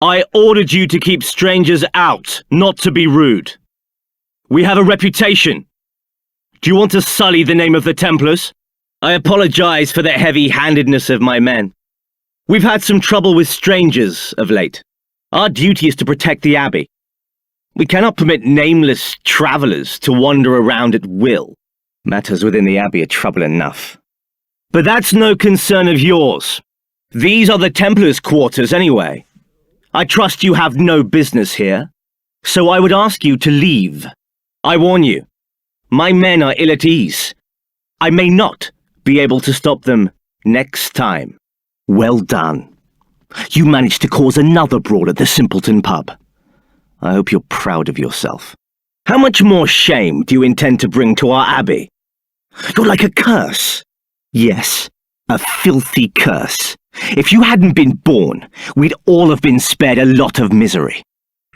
I ordered you to keep strangers out, not to be rude. We have a reputation. Do you want to sully the name of the Templars? I apologize for the heavy-handedness of my men. We've had some trouble with strangers of late. Our duty is to protect the abbey. We cannot permit nameless travelers to wander around at will. Matters within the abbey are trouble enough. But that's no concern of yours. These are the Templars' quarters anyway. I trust you have no business here, so I would ask you to leave. I warn you, my men are ill at ease. I may not be able to stop them next time. Well done. You managed to cause another brawl at the Simpleton pub. I hope you're proud of yourself. How much more shame do you intend to bring to our abbey? You're like a curse. Yes, a filthy curse. If you hadn't been born, we'd all have been spared a lot of misery.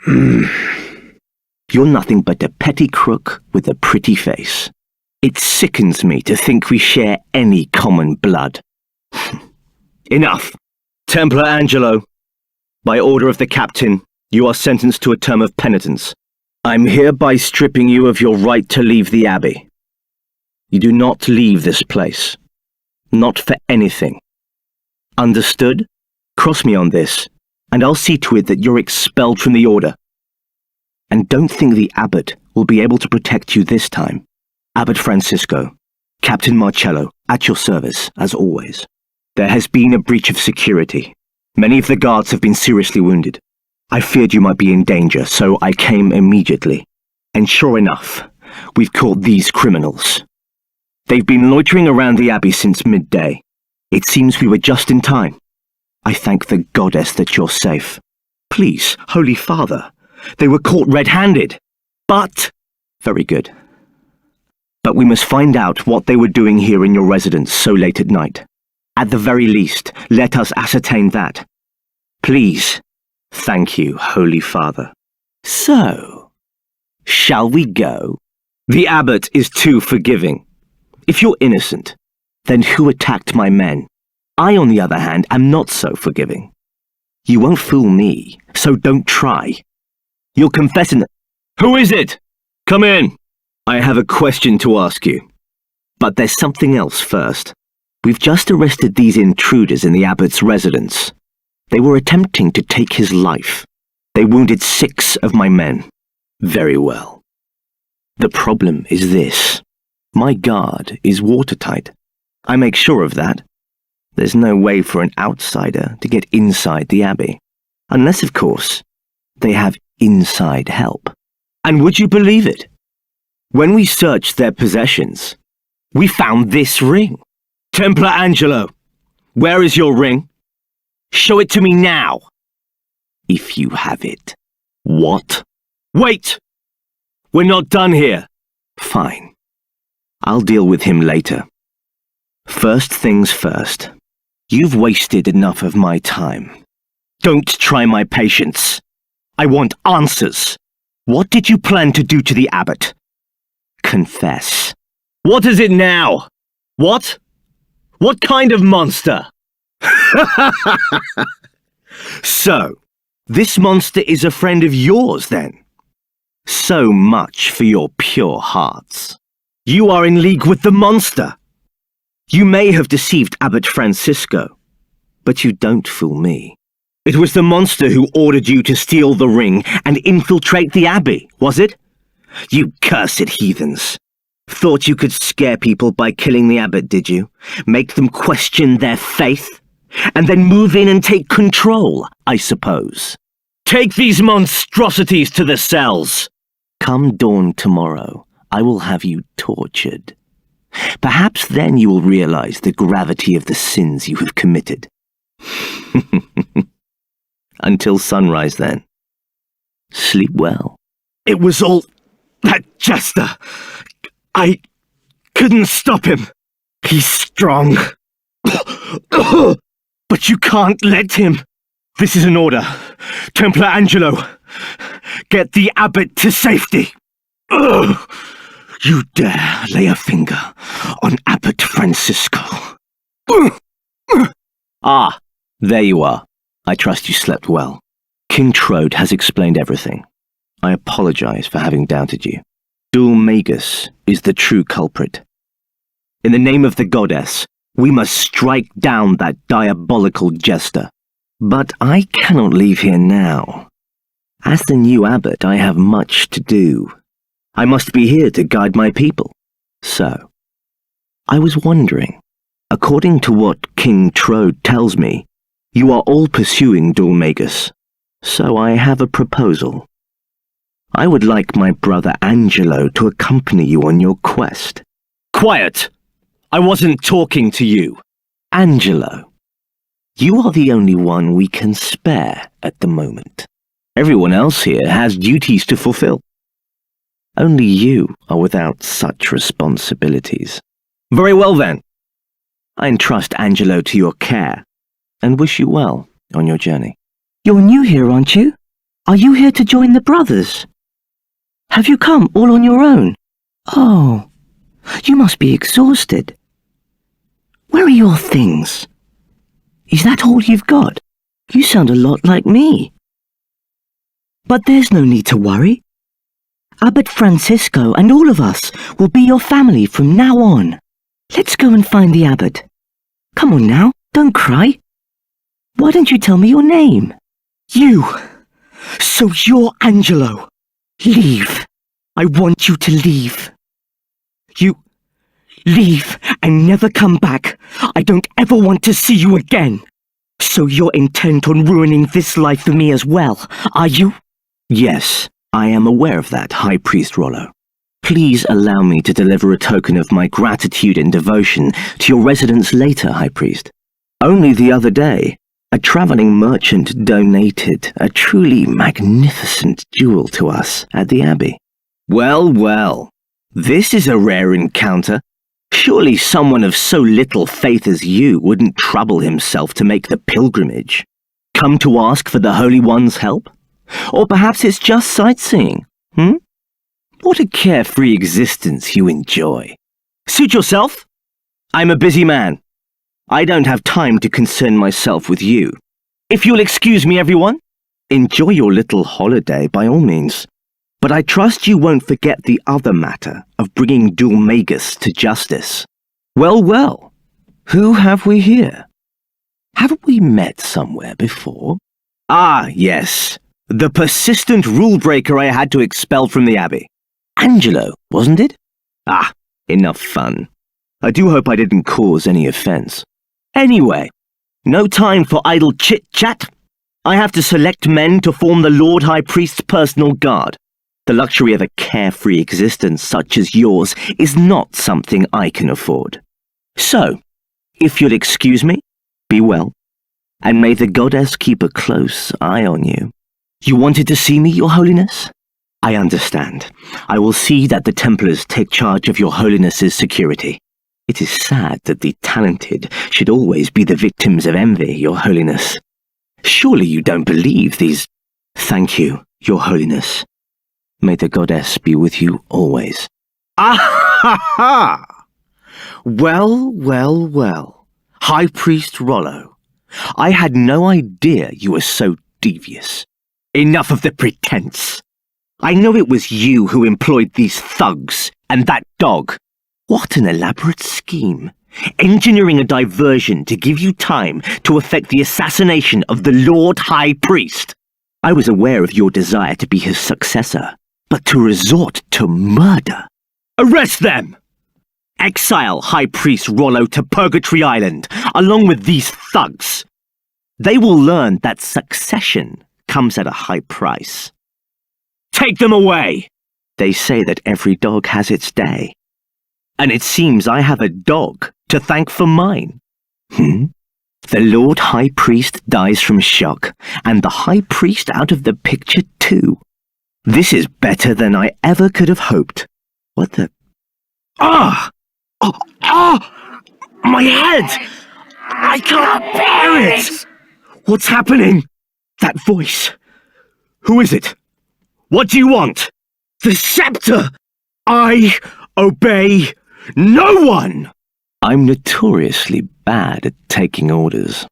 You're nothing but a petty crook with a pretty face. It sickens me to think we share any common blood. Enough. Templar Angelo, by order of the captain, you are sentenced to a term of penitence. I'm hereby stripping you of your right to leave the abbey. You do not leave this place. Not for anything. Understood? Cross me on this, and I'll see to it that you're expelled from the order. And don't think the abbot will be able to protect you this time. Abbot Francisco, Captain Marcello, at your service, as always. There has been a breach of security. Many of the guards have been seriously wounded. I feared you might be in danger, so I came immediately. And sure enough, we've caught these criminals. They've been loitering around the abbey since midday. It seems we were just in time. I thank the goddess that you're safe. Please, Holy Father, they were caught red-handed. But... Very good. But we must find out what they were doing here in your residence so late at night. At the very least, let us ascertain that. Please. Thank you, Holy Father. So, shall we go? The abbot is too forgiving. If you're innocent, then who attacked my men? I, on the other hand, am not so forgiving. You won't fool me, so don't try. You'll confess in the... Who is it? Come in. I have a question to ask you. But there's something else first. We've just arrested these intruders in the abbot's residence. They were attempting to take his life. They wounded 6 of my men. Very well. The problem is this. My guard is watertight. I make sure of that. There's no way for an outsider to get inside the abbey. Unless, of course, they have inside help. And would you believe it? When we searched their possessions, we found this ring. Templar Angelo, where is your ring? Show it to me now. If you have it. What? Wait! We're not done here. Fine. I'll deal with him later. First things first. You've wasted enough of my time. Don't try my patience. I want answers. What did you plan to do to the abbot? Confess. What is it now? What? What kind of monster? So, this monster is a friend of yours, then? So much for your pure hearts. You are in league with the monster. You may have deceived Abbot Francisco, but you don't fool me. It was the monster who ordered you to steal the ring and infiltrate the abbey, was it? You cursed heathens. Thought you could scare people by killing the abbot, did you? Make them question their faith? And then move in and take control, I suppose. Take these monstrosities to the cells. Come dawn tomorrow, I will have you tortured. Perhaps then you will realize the gravity of the sins you have committed. Until sunrise, then. Sleep well. It was all that jester. I couldn't stop him. He's strong. But you can't let him. This is an order. Templar Angelo, get the abbot to safety. You dare lay a finger on Abbot Francisco. Ah, there you are. I trust you slept well. King Trode has explained everything. I apologize for having doubted you. Dul Magus is the true culprit. In the name of the goddess, we must strike down that diabolical jester. But I cannot leave here now. As the new abbot, I have much to do. I must be here to guide my people. So, I was wondering, according to what King Trode tells me, you are all pursuing Dul Magus. So I have a proposal. I would like my brother Angelo to accompany you on your quest. Quiet! I wasn't talking to you. Angelo, you are the only one we can spare at the moment. Everyone else here has duties to fulfill. Only you are without such responsibilities. Very well then. I entrust Angelo to your care and wish you well on your journey. You're new here, aren't you? Are you here to join the brothers? Have you come all on your own? Oh, you must be exhausted. Where are your things? Is that all you've got? You sound a lot like me. But there's no need to worry. Abbot Francisco and all of us will be your family from now on. Let's go and find the abbot. Come on now, don't cry. Why don't you tell me your name? You. So you're Angelo. Leave. I want you to leave. You leave and never come back. I don't ever want to see you again. So you're intent on ruining this life for me as well, are you? Yes, I am aware of that, High Priest Rollo. Please allow me to deliver a token of my gratitude and devotion to your residence later, High Priest. Only the other day, a traveling merchant donated a truly magnificent jewel to us at the Abbey. Well, well, this is a rare encounter. Surely someone of so little faith as you wouldn't trouble himself to make the pilgrimage. Come to ask for the Holy One's help? Or perhaps it's just sightseeing, What a carefree existence you enjoy. Suit yourself. I'm a busy man. I don't have time to concern myself with you. If you'll excuse me, everyone, enjoy your little holiday by all means. But I trust you won't forget the other matter of bringing Dul Magus to justice. Well, well, who have we here? Haven't we met somewhere before? Ah, yes, the persistent rule-breaker I had to expel from the Abbey. Angelo, wasn't it? Ah, enough fun. I do hope I didn't cause any offense. Anyway, no time for idle chit-chat. I have to select men to form the Lord High Priest's personal guard. The luxury of a carefree existence such as yours is not something I can afford. So, if you'll excuse me, be well, and may the goddess keep a close eye on you. You wanted to see me, Your Holiness? I understand. I will see that the Templars take charge of Your Holiness's security. It is sad that the talented should always be the victims of envy, Your Holiness. Surely you don't believe these... Thank you, Your Holiness. May the goddess be with you always. Ah ha ha! Well, well, well. High Priest Rollo, I had no idea you were so devious. Enough of the pretense. I know it was you who employed these thugs and that dog. What an elaborate scheme. Engineering a diversion to give you time to effect the assassination of the Lord High Priest. I was aware of your desire to be his successor, but to resort to murder. Arrest them! Exile High Priest Rollo to Purgatory Island, along with these thugs. They will learn that succession comes at a high price. Take them away! They say that every dog has its day. And it seems I have a dog to thank for mine. The Lord High Priest dies from shock, and the High Priest out of the picture too. This is better than I ever could have hoped. What the... Ah! Oh, ah! My head! I can't bear it! What's happening? That voice. Who is it? What do you want? The scepter! I obey no one! I'm notoriously bad at taking orders.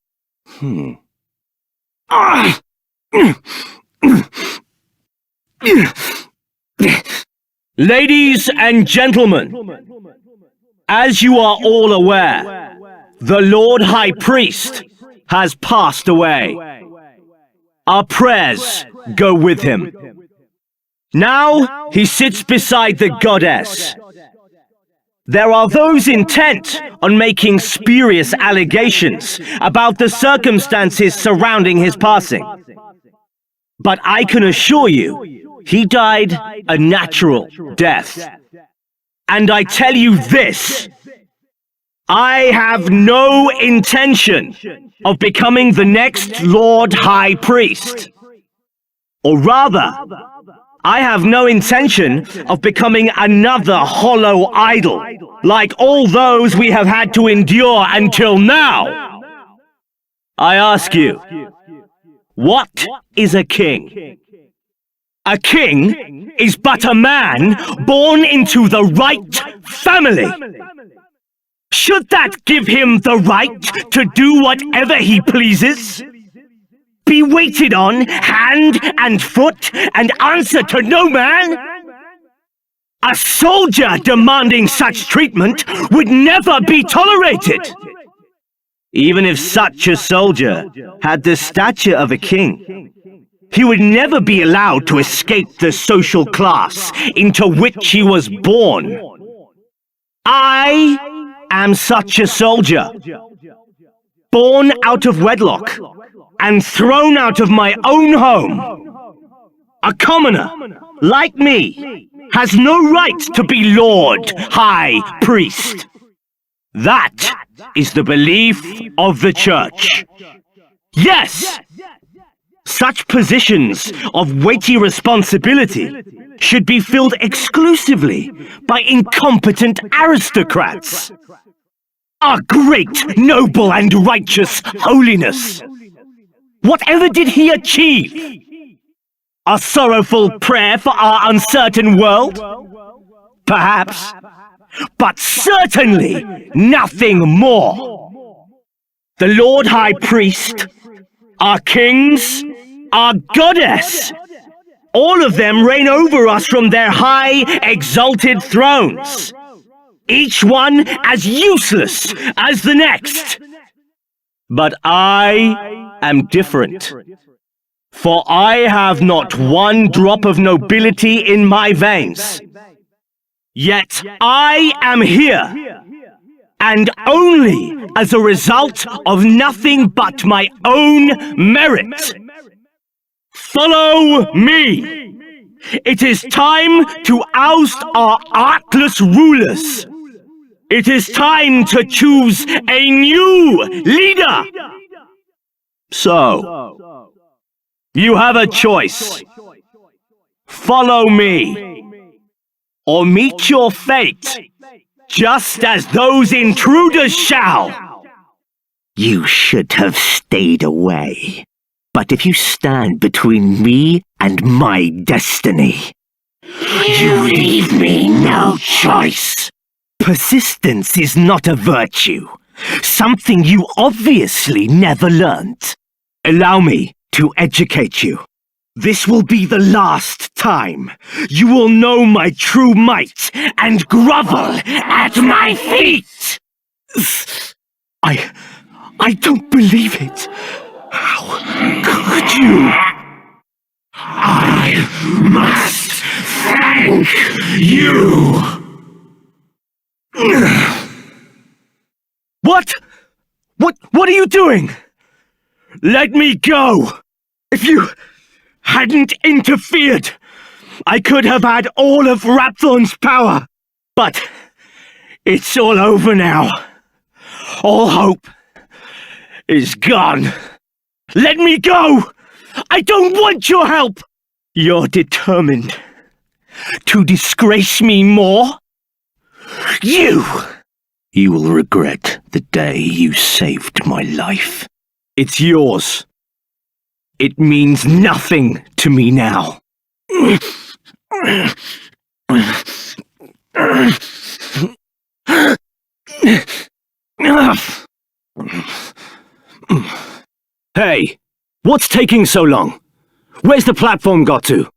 Ah! Ladies and gentlemen, as you are all aware, the Lord High Priest has passed away. Our prayers go with him. Now he sits beside the goddess. There are those intent on making spurious allegations about the circumstances surrounding his passing. But I can assure you, he died a natural death. And I tell you this, I have no intention of becoming the next Lord High Priest. Or rather, I have no intention of becoming another hollow idol, like all those we have had to endure until now. I ask you, what is a king? A king is but a man born into the right family. Should that give him the right to do whatever he pleases? Be waited on hand and foot and answer to no man? A soldier demanding such treatment would never be tolerated. Even if such a soldier had the stature of a king, he would never be allowed to escape the social class into which he was born. I am such a soldier, born out of wedlock and thrown out of my own home. A commoner, like me, has no right to be Lord High Priest. That is the belief of the Church. Yes! Such positions of weighty responsibility should be filled exclusively by incompetent aristocrats. Our great, noble, and righteous holiness! Whatever did he achieve? A sorrowful prayer for our uncertain world? Perhaps, but certainly nothing more. The Lord High Priest, our kings, our goddess, all of them reign over us from their high, exalted thrones, each one as useless as the next. But I am different, for I have not one drop of nobility in my veins. Yet I am here, and only as a result of nothing but my own merit. Follow me! It is time to oust our artless rulers. It is time to choose a new leader. So, you have a choice. Follow me, or meet your fate, just as those intruders shall. You should have stayed away. But if you stand between me and my destiny, you leave me no choice. Persistence is not a virtue, something you obviously never learnt. Allow me to educate you. This will be the last time you will know my true might and grovel at my feet. I don't believe it. How could you? I must thank you. What are you doing? Let me go! If you hadn't interfered, I could have had all of Rapthorn's power. But it's all over now. All hope is gone. Let me go! I don't want your help! You're determined to disgrace me more? You will regret the day you saved my life. It's yours. It means nothing to me now. Hey, what's taking so long? Where's the platform got to?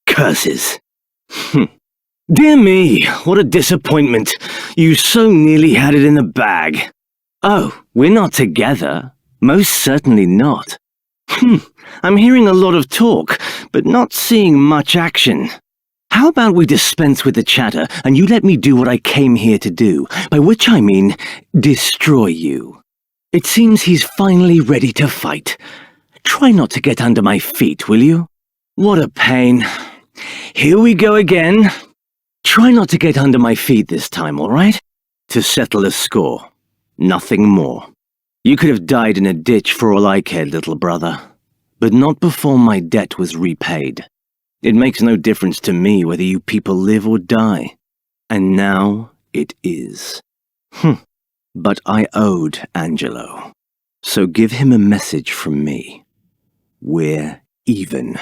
Curses. Dear me, what a disappointment. You so nearly had it in the bag. Oh, we're not together. Most certainly not. I'm hearing a lot of talk, but not seeing much action. How about we dispense with the chatter, and you let me do what I came here to do, by which I mean destroy you. It seems he's finally ready to fight. Try not to get under my feet, will you? What a pain. Here we go again. Try not to get under my feet this time, all right? To settle a score. Nothing more. You could have died in a ditch for all I cared, little brother. But not before my debt was repaid. It makes no difference to me whether you people live or die. And now it is. But I owed Angelo. So give him a message from me. We're even.